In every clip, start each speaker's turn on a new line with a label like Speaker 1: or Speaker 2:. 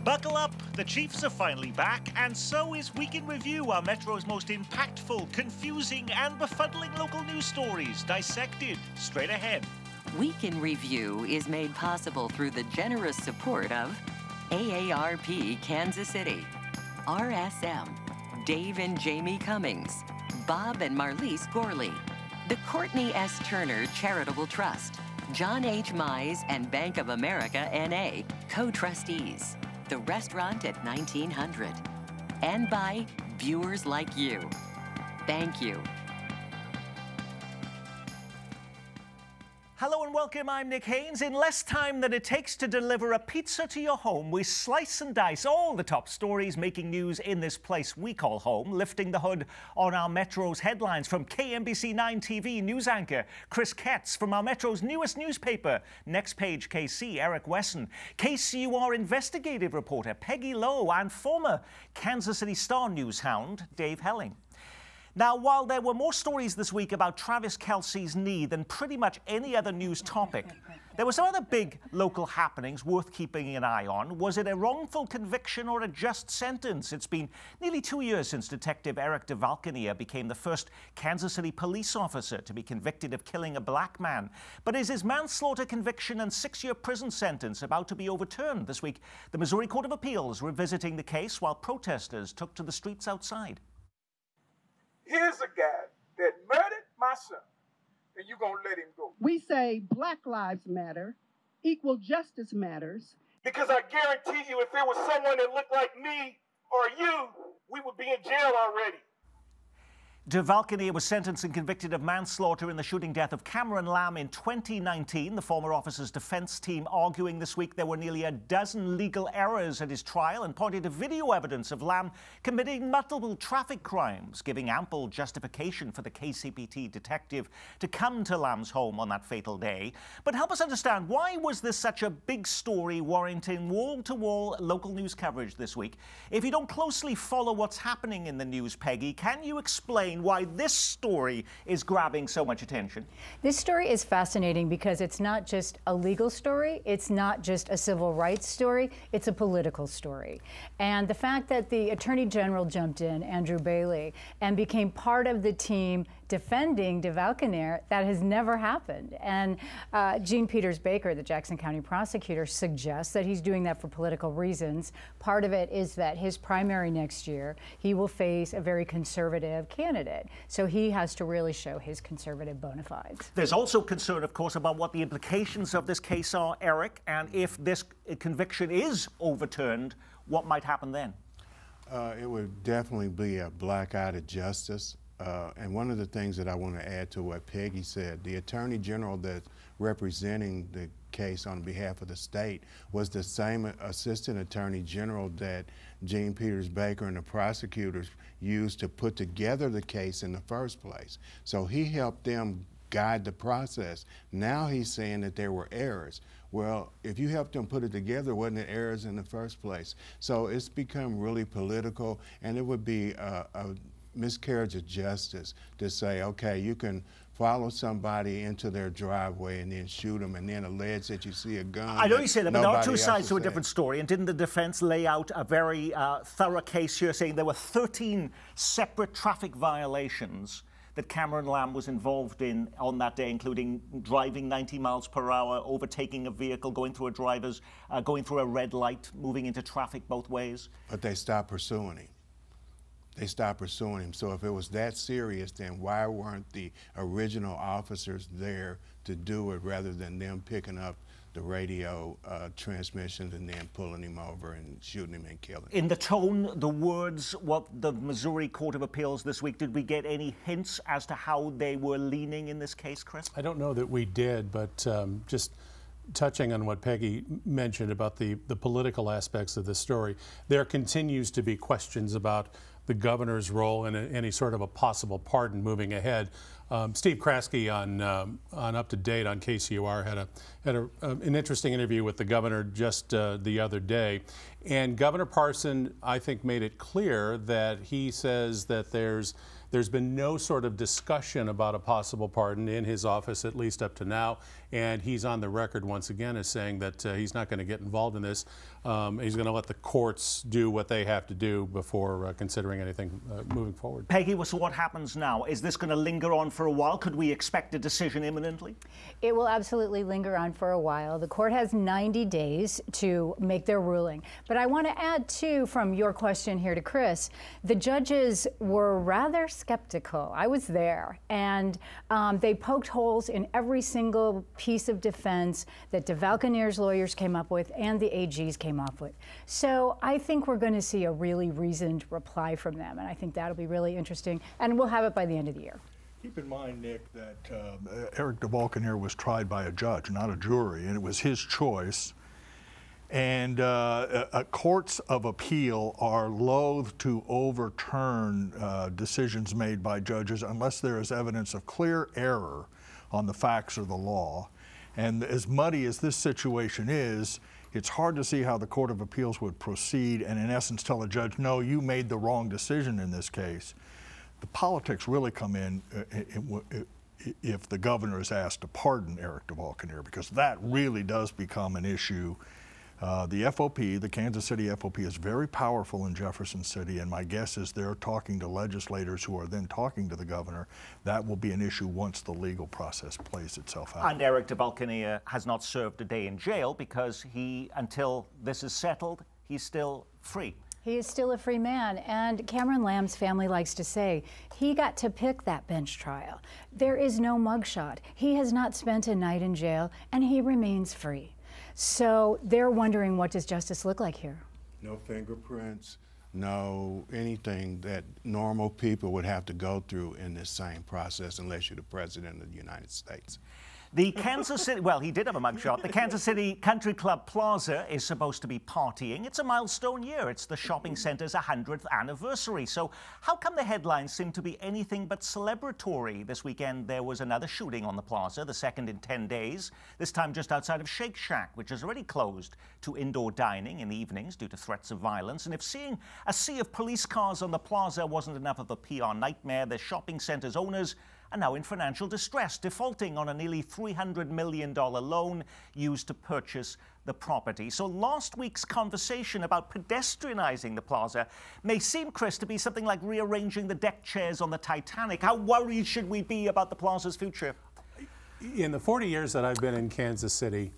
Speaker 1: Buckle up, the Chiefs are finally back, and so is Week in Review, our Metro's most impactful, confusing, and befuddling local news stories, dissected straight ahead.
Speaker 2: Week in Review is made possible through the generous support of AARP Kansas City, RSM, Dave and Jamie Cummings, Bob and Marlise Gorley, the Courtney S. Turner Charitable Trust, John H. Mize and Bank of America N.A., co-trustees, the restaurant at 1900, and by viewers like you. Thank you.
Speaker 1: Hello and welcome, I'm Nick Haynes. In less time than it takes to deliver a pizza to your home, we slice and dice all the top stories making news in this place we call home, lifting the hood on our Metro's headlines from KMBC 9 TV news anchor Chris Ketz, from our Metro's newest newspaper, Next Page KC, Eric Wesson, KCUR investigative reporter Peggy Lowe, and former Kansas City Star news hound Dave Helling. Now, while there were more stories this week about Travis Kelce's knee than pretty much any other news topic, there were some other big local happenings worth keeping an eye on. Was it a wrongful conviction or a just sentence? It's been nearly 2 years since Detective Eric DeValcania became the first Kansas City police officer to be convicted of killing a black man. But is his manslaughter conviction and 6-year prison sentence about to be overturned? This week, the Missouri Court of Appeals revisiting the case while protesters took to the streets outside.
Speaker 3: Here's a guy that murdered my son, and you're going to let him go.
Speaker 4: We say Black Lives Matter, equal justice matters.
Speaker 3: Because I guarantee you, if there was someone that looked like me or you, we would be in jail already.
Speaker 1: DeValcania was sentenced and convicted of manslaughter in the shooting death of Cameron Lamb in 2019. The former officer's defense team arguing this week there were nearly a dozen legal errors at his trial and pointed to video evidence of Lamb committing multiple traffic crimes, giving ample justification for the KCPT detective to come to Lamb's home on that fatal day. But help us understand, why was this such a big story warranting wall-to-wall local news coverage this week? If you don't closely follow what's happening in the news, Peggy, can you explain why this story is grabbing so much attention?
Speaker 5: This story is fascinating because it's not just a legal story, it's not just a civil rights story, it's a political story. And the fact that the Attorney General jumped in, Andrew Bailey, and became part of the team defending DeValcania, that has never happened. And Gene Peters Baker, the Jackson County prosecutor, suggests that he's doing that for political reasons. Part of it is that his primary next year, he will face a very conservative candidate. So he has to really show his conservative bona fides.
Speaker 1: There's also concern, of course, about what the implications of this case are, Eric, and if this conviction is overturned, what might happen then?
Speaker 6: It would definitely be a blackout of justice. And one of the things that I want to add to what Peggy said, the Attorney General that's representing the case on behalf of the state was the same Assistant Attorney General that Gene Peters Baker and the prosecutors used to put together the case in the first place. So he helped them guide the process. Now he's saying that there were errors. Well, if you helped them put it together, wasn't it errors in the first place? So it's become really political, and it would be a miscarriage of justice to say, okay, you can follow somebody into their driveway and then shoot them and then allege that you see a gun.
Speaker 1: I know you say that, but there are two sides to a different story. And didn't the defense lay out a very thorough case here, saying there were 13 separate traffic violations that Cameron Lamb was involved in on that day, including driving 90 miles per hour, overtaking a vehicle, going through a red light, moving into traffic both ways?
Speaker 6: But they stopped pursuing him. They stopped pursuing him. So if it was that serious, then why weren't the original officers there to do it rather than them picking up the radio transmissions and then pulling him over and shooting him and killing him?
Speaker 1: In the tone, the words, what the Missouri Court of Appeals this week, did we get any hints as to how they were leaning in this case, Chris?
Speaker 7: I don't know that we did, but just touching on what Peggy mentioned about the political aspects of this story, there continues to be questions about the governor's role in any sort of a possible pardon moving ahead. Steve Kraske on Up to Date on KCUR had an interesting interview with the governor just the other day, and Governor Parson, I think, made it clear that he says that there's There's been no sort of discussion about a possible pardon in his office, at least up to now, and he's on the record once again as saying that he's not going to get involved in this. He's going to let the courts do what they have to do before considering anything moving forward.
Speaker 1: Peggy, so what happens now? Is this going to linger on for a while? Could we expect a decision imminently?
Speaker 5: It will absolutely linger on for a while. The court has 90 days to make their ruling. But I want to add, too, from your question here to Chris, the judges were rather skeptical. I was there, and they poked holes in every single piece of defense that DeValconeer's lawyers came up with and the AGs came up with. So I think we're going to see a really reasoned reply from them, and I think that'll be really interesting, and we'll have it by the end of the year.
Speaker 8: Keep in mind, Nick, that Eric DeValconeer was tried by a judge, not a jury, and it was his choice. And courts of appeal are loath to overturn decisions made by judges unless there is evidence of clear error on the facts or the law. And as muddy as this situation is, it's hard to see how the Court of Appeals would proceed and in essence tell a judge, no, you made the wrong decision in this case. The politics really come in if the governor is asked to pardon Eric DeValconeer, because that really does become an issue. The FOP, the Kansas City FOP, is very powerful in Jefferson City, and my guess is they're talking to legislators who are then talking to the governor. That will be an issue once the legal process plays itself out.
Speaker 1: And Eric DeValconeer has not served a day in jail because he, until this is settled, he's still free.
Speaker 5: He is still a free man, and Cameron Lamb's family likes to say he got to pick that bench trial. There is no mugshot. He has not spent a night in jail, and he remains free. So they're wondering, what does justice look like here?
Speaker 6: No fingerprints, no anything that normal people would have to go through in this same process unless you're the President of the United States.
Speaker 1: The Kansas City, well, he did have a mugshot. The Kansas City Country Club Plaza is supposed to be partying. It's a milestone year. It's the shopping center's 100th anniversary. So how come the headlines seem to be anything but celebratory? This weekend, there was another shooting on the plaza, the second in 10 days, this time just outside of Shake Shack, which is already closed to indoor dining in the evenings due to threats of violence. And if seeing a sea of police cars on the plaza wasn't enough of a PR nightmare, the shopping center's owners are now in financial distress, defaulting on a nearly $300 million loan used to purchase the property. So last week's conversation about pedestrianizing the plaza may seem, Chris, to be something like rearranging the deck chairs on the Titanic. How worried should we be about the plaza's future?
Speaker 7: In the 40 years that I've been in Kansas City,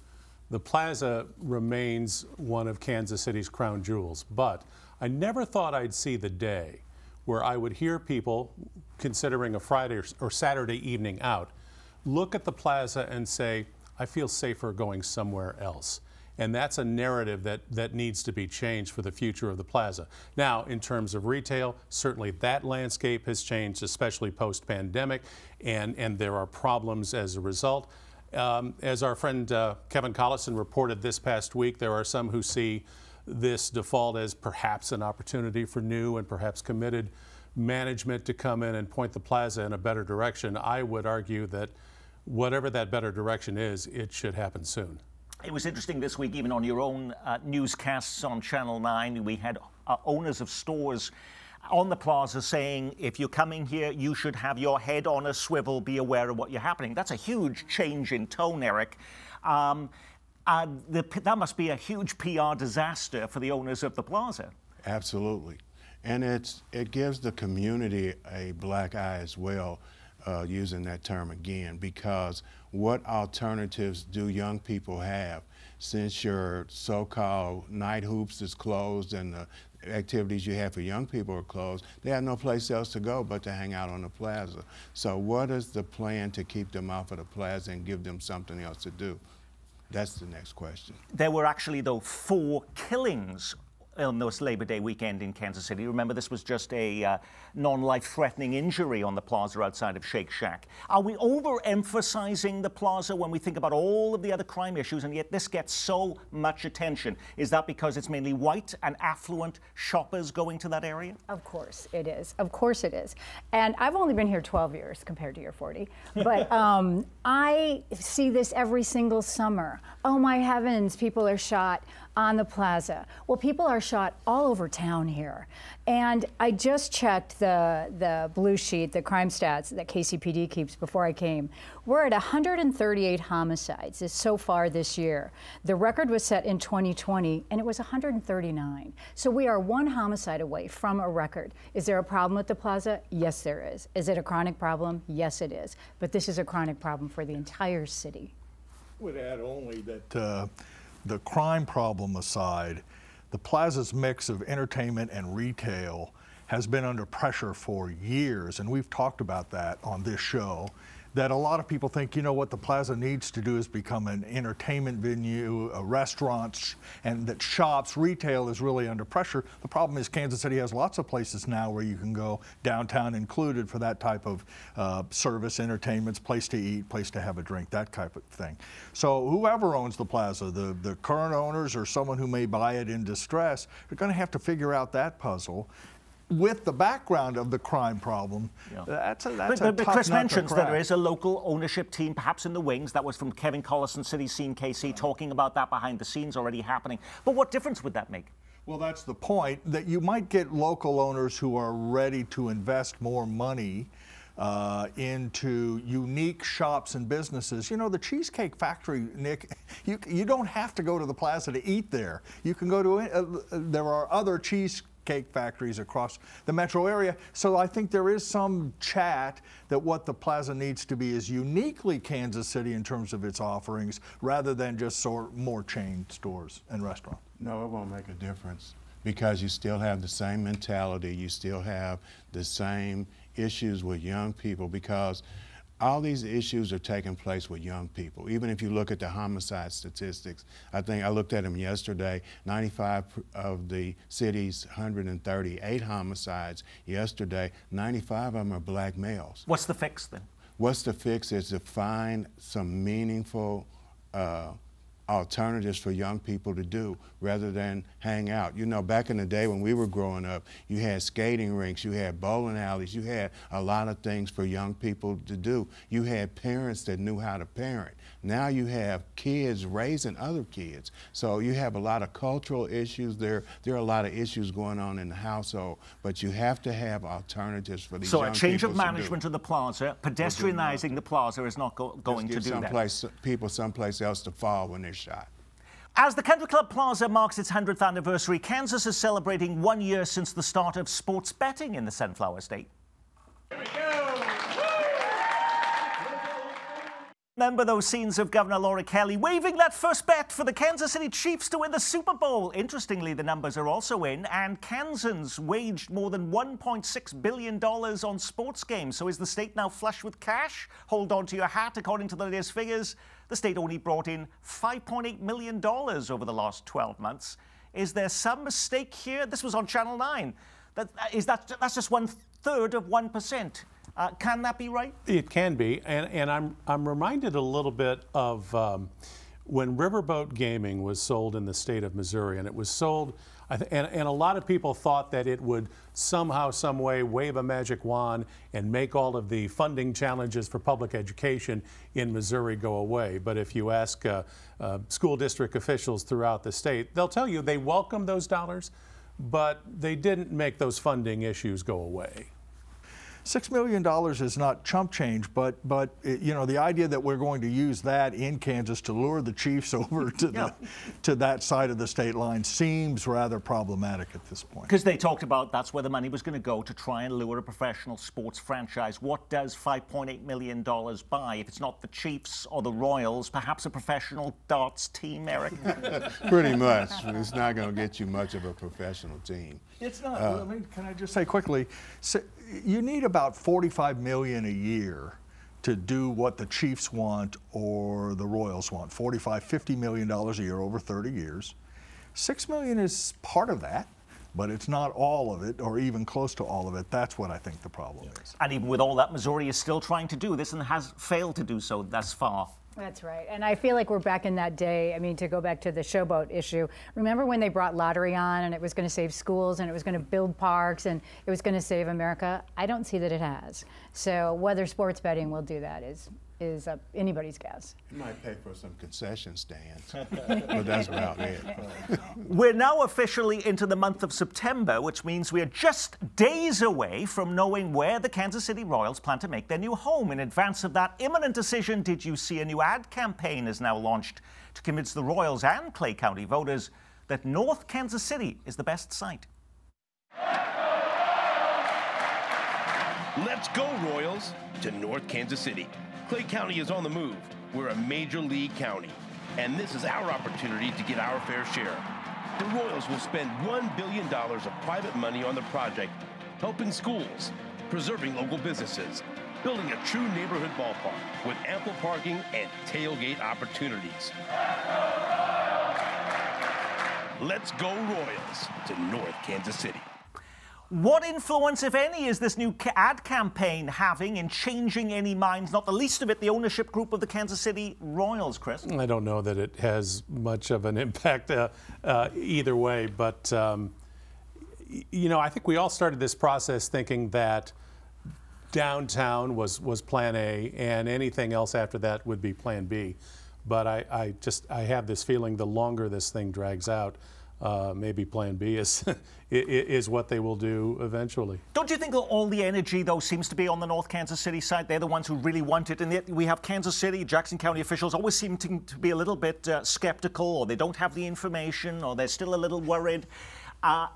Speaker 7: the plaza remains one of Kansas City's crown jewels. But I never thought I'd see the day where I would hear people considering a Friday or Saturday evening out look at the plaza and say, I feel safer going somewhere else. And that's a narrative that needs to be changed for the future of the plaza. Now, in terms of retail, certainly that landscape has changed, especially post-pandemic, and there are problems as a result. As our friend Kevin Collison reported this past week, there are some who see this default as perhaps an opportunity for new and perhaps committed management to come in and point the plaza in a better direction. I would argue that whatever that better direction is, it should happen soon.
Speaker 1: It was interesting this week, even on your own newscasts on Channel 9, we had owners of stores on the plaza saying, if you're coming here, you should have your head on a swivel, be aware of what you're happening. That's a huge change in tone, Eric. That must be a huge PR disaster for the owners of the plaza.
Speaker 6: Absolutely. And it gives the community a black eye as well, using that term again, because what alternatives do young people have since your so-called night hoops is closed and the activities you have for young people are closed? They have no place else to go but to hang out on the plaza. So what is the plan to keep them off of the plaza and give them something else to do? That's the next question.
Speaker 1: There were actually, though, 4 killings on this Labor Day weekend in Kansas City. Remember, this was just a non-life-threatening injury on the plaza outside of Shake Shack. Are we overemphasizing the plaza when we think about all of the other crime issues, and yet this gets so much attention? Is that because it's mainly white and affluent shoppers going to that area?
Speaker 5: Of course it is. Of course it is. And I've only been here 12 years compared to your 40. But I see this every single summer. Oh, my heavens, people are shot on the plaza. Well, people are shot all over town here. And I just checked the blue sheet, the crime stats that KCPD keeps before I came. We're at 138 homicides so far this year. The record was set in 2020, and it was 139. So we are one homicide away from a record. Is there a problem with the plaza? Yes, there is. Is it a chronic problem? Yes, it is. But this is a chronic problem for the entire city.
Speaker 8: I would add only that the crime problem aside, the plaza's mix of entertainment and retail has been under pressure for years, and we've talked about that on this show, that a lot of people think, you know, what the plaza needs to do is become an entertainment venue, restaurants, and that shops, retail is really under pressure. The problem is Kansas City has lots of places now where you can go, downtown included, for that type of service, entertainments, place to eat, place to have a drink, that type of thing. So whoever owns the plaza, the current owners or someone who may buy it in distress, they're going to have to figure out that puzzle. With the background of the crime problem, that's a tough
Speaker 1: But Chris
Speaker 8: nut to
Speaker 1: mentions that
Speaker 8: crack.
Speaker 1: there is a local ownership team, perhaps in the wings. That was from Kevin Collison, City Scene KC, talking about that behind the scenes already happening. But what difference would that make?
Speaker 8: Well, that's the point, that you might get local owners who are ready to invest more money into unique shops and businesses. You know, the Cheesecake Factory, Nick, you don't have to go to the plaza to eat there. You can go to, there are other cheesecake factories across the metro area. So I think there is some chat that what the plaza needs to be is uniquely Kansas City in terms of its offerings, rather than just more chain stores and restaurants.
Speaker 6: No, it won't make a difference, because you still have the same mentality, you still have the same issues with young people, because all these issues are taking place with young people. Even if you look at the homicide statistics, I think I looked at them yesterday, 95 of the city's 138 homicides yesterday, 95 of them are black males.
Speaker 1: What's the fix then?
Speaker 6: What's the fix is to find some meaningful alternatives for young people to do rather than hang out. You know, back in the day when we were growing up, you had skating rinks, you had bowling alleys, you had a lot of things for young people to do. You had parents that knew how to parent. Now you have kids raising other kids. So you have a lot of cultural issues. There are a lot of issues going on in the household, but you have to have alternatives for these young people.
Speaker 1: So a change of management of the plaza, pedestrianizing the plaza is not going to do that.
Speaker 6: People someplace else to fall when they're shot.
Speaker 1: As the Country Club Plaza marks its 100th anniversary, Kansas is celebrating 1 year since the start of sports betting in the Sunflower State. Here we go! Remember those scenes of Governor Laura Kelly waving that first bet for the Kansas City Chiefs to win the Super Bowl? Interestingly, the numbers are also in, and Kansans waged more than $1.6 billion on sports games. So is the state now flush with cash? Hold on to your hat. According to the latest figures, the state only brought in $5.8 million over the last 12 months. Is there some mistake here? This was on Channel 9. That's just 1/3 of 1%. Can that be right?
Speaker 7: It can be, and I'm reminded a little bit of when Riverboat Gaming was sold in the state of Missouri, and it was sold, and a lot of people thought that it would somehow, some way wave a magic wand and make all of the funding challenges for public education in Missouri go away. But if you ask school district officials throughout the state, they'll tell you they welcome those dollars, but they didn't make those funding issues go away.
Speaker 8: $6 million is not chump change, but you know, the idea that we're going to use that in Kansas to lure the Chiefs over to to that side of the state line seems rather problematic at this point.
Speaker 1: Because they talked about that's where the money was going to go, to try and lure a professional sports franchise. What does $5.8 million buy? If it's not the Chiefs or the Royals, perhaps a professional darts team, Eric?
Speaker 6: Pretty much. It's not going to get you much of a professional team.
Speaker 8: It's not. I mean, can I just say quickly, so you need about $45 million a year to do what the Chiefs want or the Royals want. $50 million a year over 30 years. $6 million is part of that, but it's not all of it, or even close to all of it. That's what I think the problem is.
Speaker 1: And even with all that, Missouri is still trying to do this and has failed to do so thus far.
Speaker 5: That's right. And I feel like we're back in that day. I mean, to go back to the showboat issue, remember when they brought lottery on and it was going to save schools and it was going to build parks and it was going to save America? I don't see that it has. So whether sports betting will do that is is anybody's guess.
Speaker 6: You might pay for some concession stands, but that's about it.
Speaker 1: We're now officially into the month of September, which means we are just days away from knowing where the Kansas City Royals plan to make their new home. In advance of that imminent decision, did you see a new ad campaign is now launched to convince the Royals and Clay County voters that North Kansas City is the best site?
Speaker 9: Let's go, Royals, to North Kansas City. Clay County is on the move. We're a major league county, and this is our opportunity to get our fair share. The Royals will spend $1 billion of private money on the project, helping schools, preserving local businesses, building a true neighborhood ballpark with ample parking and tailgate opportunities. Let's go, Royals, to North Kansas City.
Speaker 1: What influence, if any, is this new ad campaign having in changing any minds, not the least of it the ownership group of the Kansas City Royals, Chris?
Speaker 7: I don't know that it has much of an impact either way, but, you know, I think we all started this process thinking that downtown was plan A and anything else after that would be plan B. But I have this feeling the longer this thing drags out, maybe plan B is what they will do eventually.
Speaker 1: Don't you think all the energy, though, seems to be on the North Kansas City side? They're the ones who really want it. And yet we have Kansas City, Jackson County officials always seem to be a little bit skeptical, or they don't have the information, or they're still a little worried.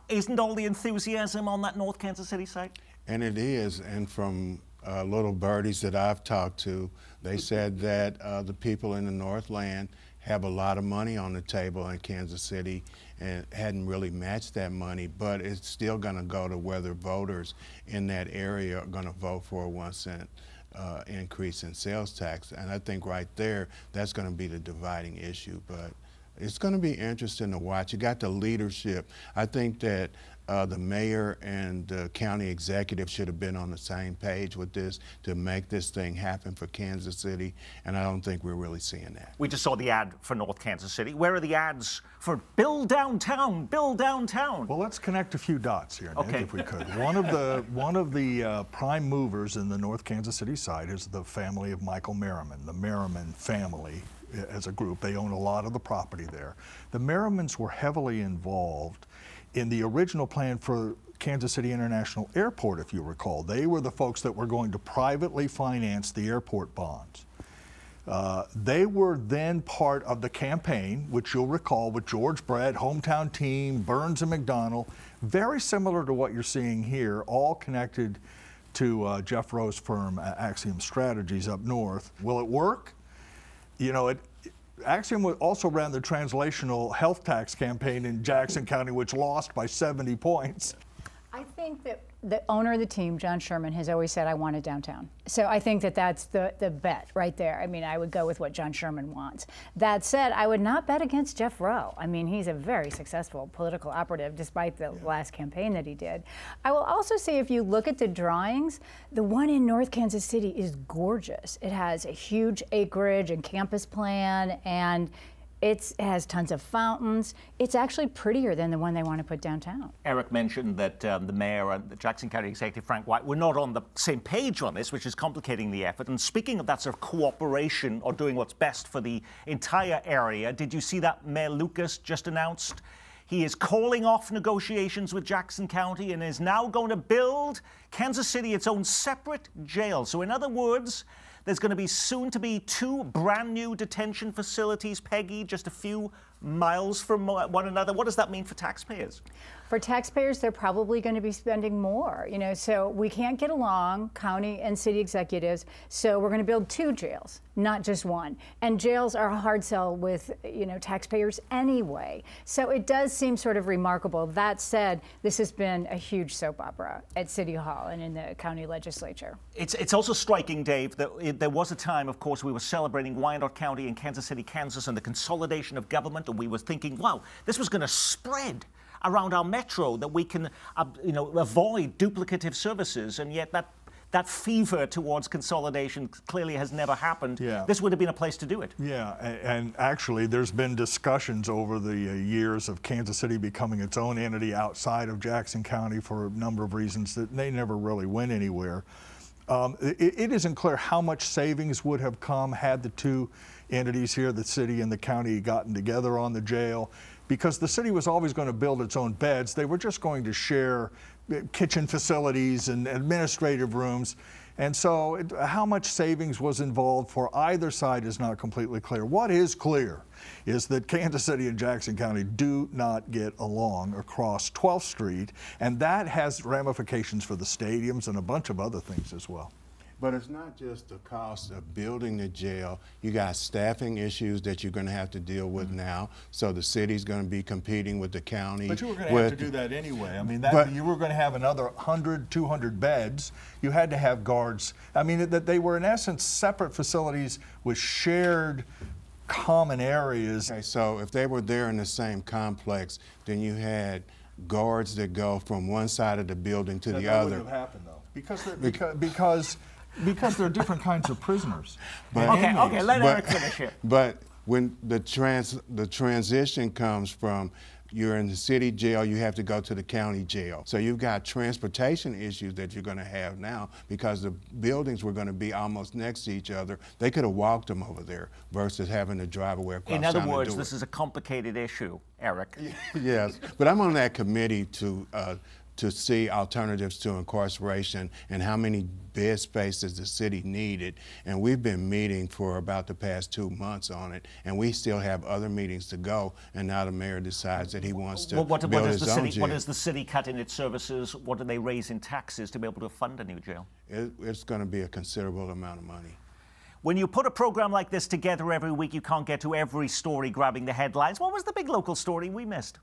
Speaker 1: Isn't all the enthusiasm on that North Kansas City side?
Speaker 6: And it is. And from little birdies that I've talked to, they said that the people in the Northland have a lot of money on the table in Kansas City and hadn't really matched that money, but it's still going to go to whether voters in that area are going to vote for a 1 cent increase in sales tax. And I think right there, that's going to be the dividing issue. But it's going to be interesting to watch. You got the leadership. I think that the mayor and the county executive should have been on the same page with this to make this thing happen for Kansas City, and I don't think we're really seeing that.
Speaker 1: We just saw the ad for North Kansas City. Where are the ads for Build Downtown, Build Downtown?
Speaker 8: Well, let's connect a few dots here, Nick,
Speaker 1: okay,
Speaker 8: if we could. One of the prime movers in the North Kansas City side is the family of Michael Merriman, the Merriman family. As a group, they own a lot of the property there. The Merrimans were heavily involved in the original plan for Kansas City International Airport, if you recall. They were the folks that were going to privately finance the airport bonds. They were then part of the campaign, which you'll recall with George Brett, hometown team, Burns and McDonnell, very similar to what you're seeing here, all connected to Jeff Rowe's firm, Axiom Strategies up north. Will it work? You know, Axiom also ran the translational health tax campaign in Jackson County, which lost by 70 points.
Speaker 5: I think that the owner of the team, John Sherman, has always said, I want it downtown. So I think that that's the bet right there. I mean, I would go with what John Sherman wants. That said, I would not bet against Jeff Rowe. I mean, he's a very successful political operative, despite the last campaign that he did. I will also say, if you look at the drawings, the one in North Kansas City is gorgeous. It has a huge acreage and campus plan, and it has tons of fountains. It's actually prettier than the one they want to put downtown. Eric mentioned that the mayor and the Jackson County Executive, Frank White, were not on the same page on this, which is complicating the effort. And speaking of that sort of cooperation or doing what's best for the entire area, did you see that Mayor Lucas just announced he is calling off negotiations with Jackson County and is now going to build Kansas City its own separate jail? So in other words, there's going to be soon to be 2 brand new detention facilities, Peggy, just a few miles from one another. What does that mean for taxpayers? For taxpayers, they're probably going to be spending more, you know, so we can't get along, county and city executives, so we're going to build 2 jails, not just 1. And jails are a hard sell with, you know, taxpayers anyway. So it does seem sort of remarkable. That said, this has been a huge soap opera at City Hall and in the county legislature. It's also striking, Dave, that there was a time, of course, we were celebrating Wyandotte County and Kansas City, Kansas, and the consolidation of government, and we were thinking, wow, this was going to spread around our metro, that we can, you know, avoid duplicative services, and yet that fever towards consolidation clearly has never happened. Yeah. This would have been a place to do it.
Speaker 8: Yeah, and actually there's been discussions over the years of Kansas City becoming its own entity outside of Jackson County for a number of reasons that they never really went anywhere. It isn't clear how much savings would have come had the two entities here, the city and the county, gotten together on the jail, because the city was always going to build its own beds. They were just going to share kitchen facilities and administrative rooms. And so how much savings was involved for either side is not completely clear. What is clear is that Kansas City and Jackson County do not get along across 12th Street, and that has ramifications for the stadiums and a bunch of other things as well.
Speaker 6: But it's not just the cost of building the jail. You got staffing issues that you're going to have to deal with now. So the city's going to be competing with the county.
Speaker 8: But you were going to have to do that anyway. I mean, you were going to have another 100, 200 beds. You had to have guards. I mean, that they were in essence separate facilities with shared common areas.
Speaker 6: Okay, so if they were there in the same complex, then you had guards that go from one side of the building to the other.
Speaker 8: That wouldn't have happened though, because there are different kinds of prisoners.
Speaker 6: But,
Speaker 1: okay, let Eric finish here.
Speaker 6: But when the transition comes from you're in the city jail, you have to go to the county jail. So you've got transportation issues that you're going to have now because the buildings were going to be almost next to each other. They could have walked them over there versus having to drive away across town.
Speaker 1: In other words, this is a complicated issue, Eric.
Speaker 6: Yes, but I'm on that committee to see alternatives to incarceration and how many bed spaces the city needed. And we've been meeting for about the past 2 months on it, and we still have other meetings to go, and now the mayor decides that he wants to build his own jail.
Speaker 1: What does the city cut in its services? What do they raise in taxes to be able to fund a new jail?
Speaker 6: It's going to be a considerable amount of money.
Speaker 1: When you put a program like this together every week, you can't get to every story grabbing the headlines. What was the big local story we missed?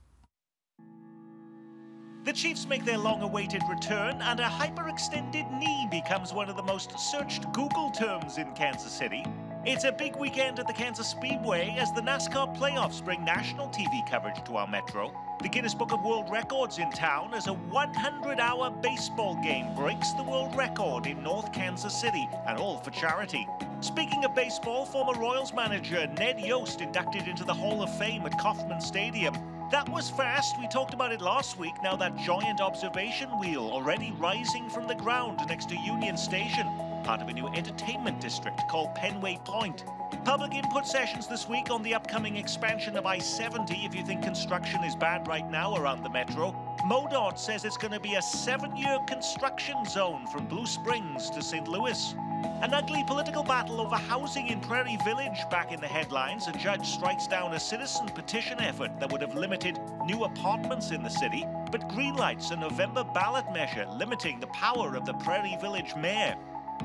Speaker 1: The Chiefs make their long-awaited return, and a hyperextended knee becomes one of the most searched Google terms in Kansas City. It's a big weekend at the Kansas Speedway as the NASCAR playoffs bring national TV coverage to our metro. The Guinness Book of World Records in town as a 100-hour baseball game breaks the world record in North Kansas City, and all for charity. Speaking of baseball, former Royals manager Ned Yost inducted into the Hall of Fame at Kauffman Stadium. That was fast. We talked about it last week. Now that giant observation wheel already rising from the ground next to Union Station, part of a new entertainment district called Penway Point. Public input sessions this week on the upcoming expansion of I-70 if you think construction is bad right now around the metro. MoDOT says it's going to be a 7-year construction zone from Blue Springs to St. Louis. An ugly political battle over housing in Prairie Village back in the headlines. A judge strikes down a citizen petition effort that would have limited new apartments in the city, but greenlights a November ballot measure limiting the power of the Prairie Village mayor.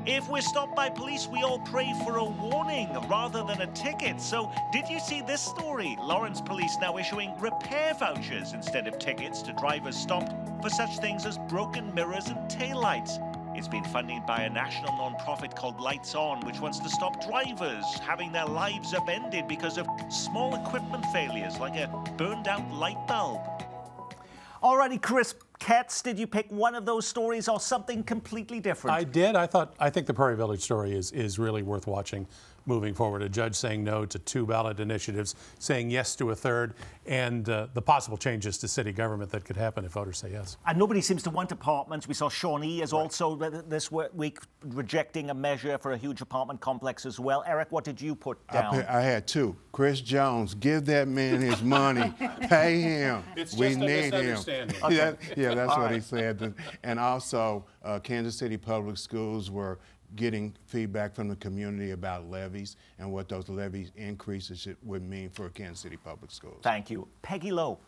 Speaker 1: If we're stopped by police, we all pray for a warning rather than a ticket. So did you see this story? Lawrence police now issuing repair vouchers instead of tickets to drivers stopped for such things as broken mirrors and taillights. It's been funded by a national non-profit called Lights On, which wants to stop drivers having their lives upended because of small equipment failures, like a burned-out light bulb. Alrighty, Chris Katz, did you pick one of those stories or something completely different?
Speaker 7: I did. I think the Prairie Village story is really worth watching moving forward. A judge saying no to 2 ballot initiatives, saying yes to a 3rd, and the possible changes to city government that could happen if voters say yes.
Speaker 1: And nobody seems to want apartments. We saw Shawnee is also this week rejecting a measure for a huge apartment complex as well. Eric, what did you put down?
Speaker 6: I had 2. Chris Jones, give that man his money. Pay him.
Speaker 7: It's
Speaker 6: we
Speaker 7: just a
Speaker 6: need him.
Speaker 7: Okay.
Speaker 6: Yeah, that's what he said. And also, Kansas City Public Schools were getting feedback from the community about levies and what those levy increases would mean for Kansas City Public Schools.
Speaker 1: Thank you. Peggy Lowe.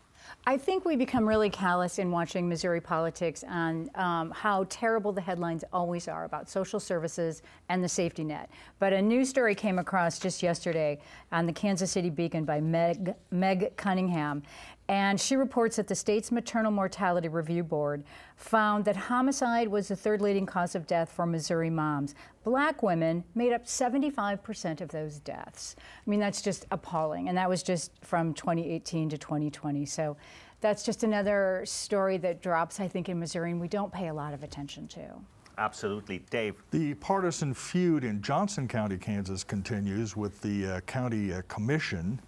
Speaker 5: I think we become really callous in watching Missouri politics on how terrible the headlines always are about social services and the safety net. But a news story came across just yesterday on the Kansas City Beacon by Meg Cunningham, and she reports that the state's Maternal Mortality Review Board found that homicide was the 3rd leading cause of death for Missouri moms. Black women made up 75% of those deaths. I mean, that's just appalling. And that was just from 2018 to 2020. So that's just another story that drops, I think, in Missouri, and we don't pay a lot of attention to.
Speaker 1: Absolutely. Dave.
Speaker 8: The partisan feud in Johnson County, Kansas continues with the county commission.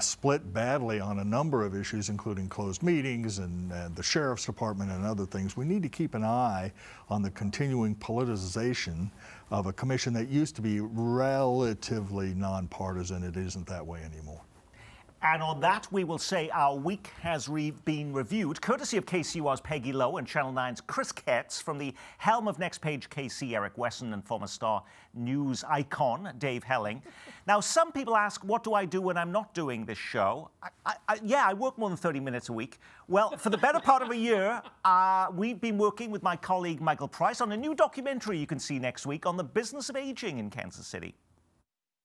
Speaker 8: split badly on a number of issues, including closed meetings and the Sheriff's Department and other things. We need to keep an eye on the continuing politicization of a commission that used to be relatively nonpartisan. It isn't that way anymore.
Speaker 1: And on that, we will say our week has been reviewed, courtesy of KCUR's Peggy Lowe and Channel 9's Chris Ketz, from the helm of Next Page KC, Eric Wesson, and former Star News icon, Dave Helling. Now, some people ask, what do I do when I'm not doing this show? I work more than 30 minutes a week. Well, for the better part of a year, we've been working with my colleague Michael Price on a new documentary you can see next week on the business of aging in Kansas City.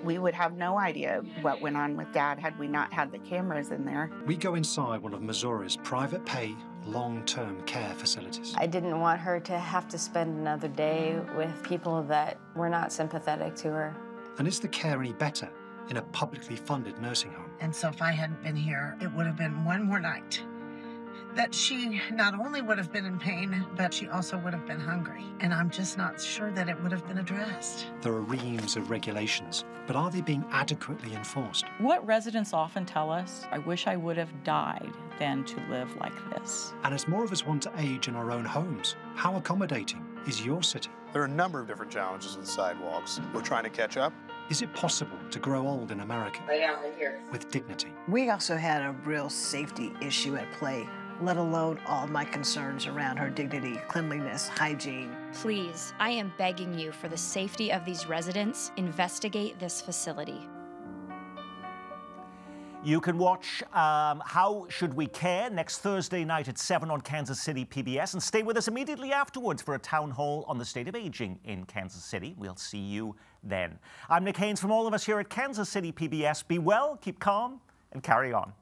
Speaker 10: We would have no idea what went on with Dad had we not had the cameras in there.
Speaker 11: We go inside one of Missouri's private pay, long-term care facilities.
Speaker 12: I didn't want her to have to spend another day with people that were not sympathetic to her.
Speaker 11: And is the care any better in a publicly funded nursing home?
Speaker 13: And so if I hadn't been here, it would have been one more night that she not only would have been in pain, but she also would have been hungry. And I'm just not sure that it would have been addressed.
Speaker 11: There are reams of regulations, but are they being adequately enforced?
Speaker 14: What residents often tell us, I wish I would have died than to live like this.
Speaker 11: And as more of us want to age in our own homes, how accommodating is your city?
Speaker 15: There are a number of different challenges with sidewalks. We're trying to catch up.
Speaker 11: Is it possible to grow old in America with dignity?
Speaker 16: We also had a real safety issue at play, let alone all my concerns around her dignity, cleanliness, hygiene.
Speaker 17: Please, I am begging you for the safety of these residents, investigate this facility.
Speaker 1: You can watch How Should We Care next Thursday night at 7 on Kansas City PBS, and stay with us immediately afterwards for a town hall on the state of aging in Kansas City. We'll see you then. I'm Nick Haynes from all of us here at Kansas City PBS. Be well, keep calm, and carry on.